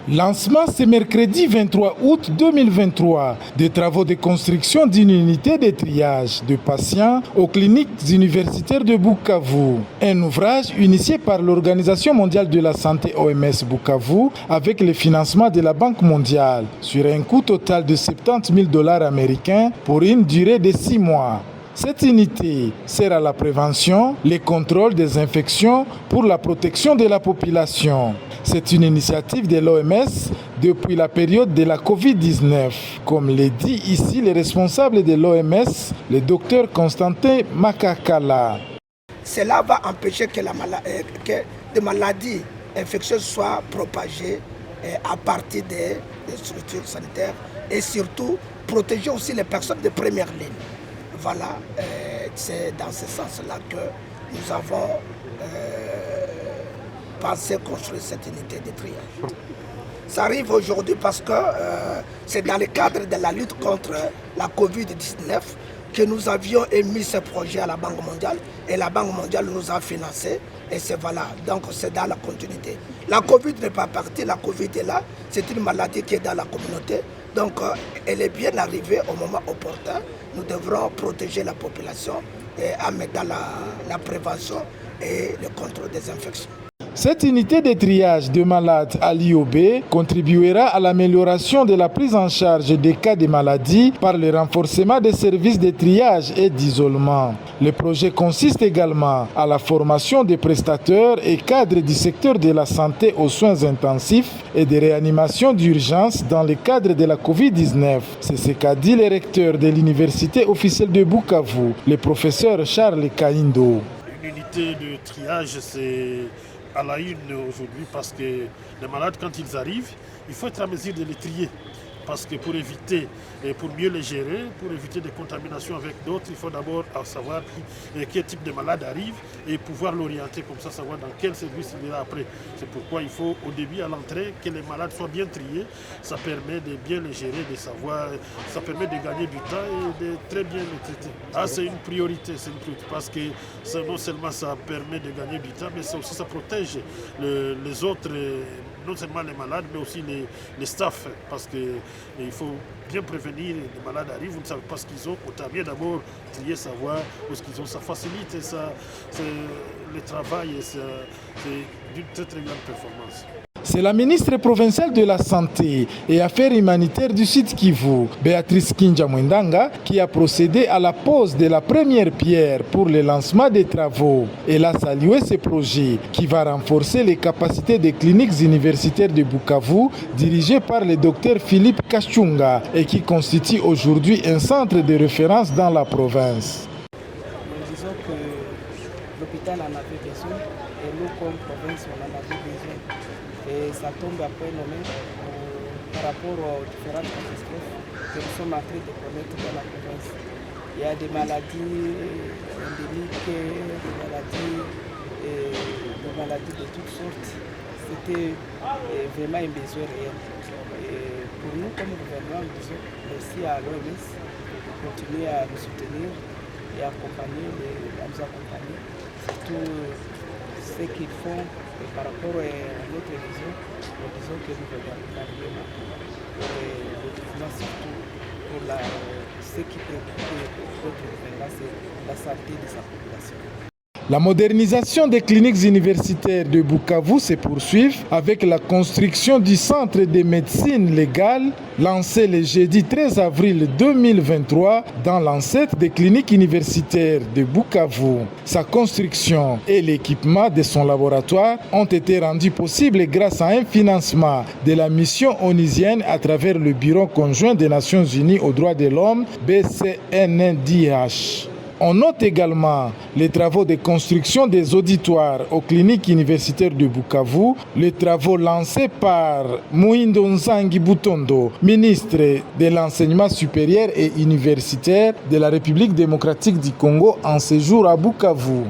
Lancement ce mercredi 23 août 2023 des travaux de construction d'une unité de triage de patients aux cliniques universitaires de Bukavu. Un ouvrage initié par l'Organisation mondiale de la santé OMS Bukavu avec le financement de la Banque mondiale sur un coût total de $70 000 américains pour une durée de 6 mois. Cette unité sert à la prévention, le contrôle des infections pour la protection de la population. C'est une initiative de l'OMS depuis la période de la COVID-19, comme le dit ici le responsable de l'OMS, le docteur Constantin Makakala. Cela va empêcher que des maladies infectieuses soient propagées à partir des structures sanitaires et surtout protéger aussi les personnes de première ligne. Voilà, c'est dans ce sens-là que nous avons pensé construire cette unité de triage. Ça arrive aujourd'hui parce que c'est dans le cadre de la lutte contre la COVID-19 que nous avions émis ce projet à la Banque mondiale et la Banque mondiale nous a financé et c'est voilà, donc c'est dans la continuité. La COVID n'est pas partie, la COVID est là, c'est une maladie qui est dans la communauté, donc elle est bien arrivée au moment opportun. Nous devrons protéger la population en mettant la prévention et le contrôle des infections. Cette unité de triage de malades à l'IOB contribuera à l'amélioration de la prise en charge des cas de maladies par le renforcement des services de triage et d'isolement. Le projet consiste également à la formation des prestataires et cadres du secteur de la santé aux soins intensifs et de réanimation d'urgence dans le cadre de la COVID-19. C'est ce qu'a dit le recteur de l'université officielle de Bukavu, le professeur Charles Kaindo. Une unité de triage, c'est à la une aujourd'hui parce que les malades, quand ils arrivent, il faut être en mesure de les trier. Parce que pour éviter et pour mieux les gérer, pour éviter des contaminations avec d'autres, il faut d'abord savoir quel type de malade arrive et pouvoir l'orienter comme ça, savoir dans quel service il ira après. C'est pourquoi il faut au début, à l'entrée, que les malades soient bien triés. Ça permet de bien les gérer, de savoir, ça permet de gagner du temps et de très bien les traiter. Ah, c'est une priorité, parce que non seulement ça permet de gagner du temps, mais aussi ça protège les autres, non seulement les malades, mais aussi les staffs, parce qu'il faut bien prévenir, les malades arrivent, vous ne savez pas ce qu'ils ont, autant bien d'abord trier, savoir où ce qu'ils ont, ça facilite le travail et c'est d'une très très grande performance. C'est la ministre provinciale de la Santé et Affaires humanitaires du Sud Kivu, Béatrice Kinja-Mwendanga, qui a procédé à la pose de la première pierre pour le lancement des travaux. Elle a salué ce projet qui va renforcer les capacités des cliniques universitaires de Bukavu, dirigées par le docteur Philippe Kachunga et qui constitue aujourd'hui un centre de référence dans la province. Nous disons que l'hôpital en avait besoin et nous, comme province, on en avait besoin. Et ça tombe après nommé par rapport aux différentes catastrophes que nous sommes en train de connaître dans la province. Il y a des maladies endémiques, des maladies de toutes sortes. C'était vraiment un besoin réel. Et pour nous, comme gouvernement, nous disons merci à l'OMS de continuer à nous soutenir et à nous accompagner, surtout ce qu'ils font. Et par rapport à notre vision, nous disons que nous regardons surtout pour ce qui préoccupe notre gouvernement, c'est la santé de sa population. La modernisation des cliniques universitaires de Bukavu se poursuit avec la construction du centre de médecine légale lancé le jeudi 13 avril 2023 dans l'enceinte des cliniques universitaires de Bukavu. Sa construction et l'équipement de son laboratoire ont été rendus possibles grâce à un financement de la mission onusienne à travers le Bureau conjoint des Nations Unies aux droits de l'homme, BCNDH. On note également les travaux de construction des auditoires aux cliniques universitaires de Bukavu, les travaux lancés par Muhindo Nzangi Butondo, ministre de l'Enseignement supérieur et universitaire de la République démocratique du Congo en séjour à Bukavu.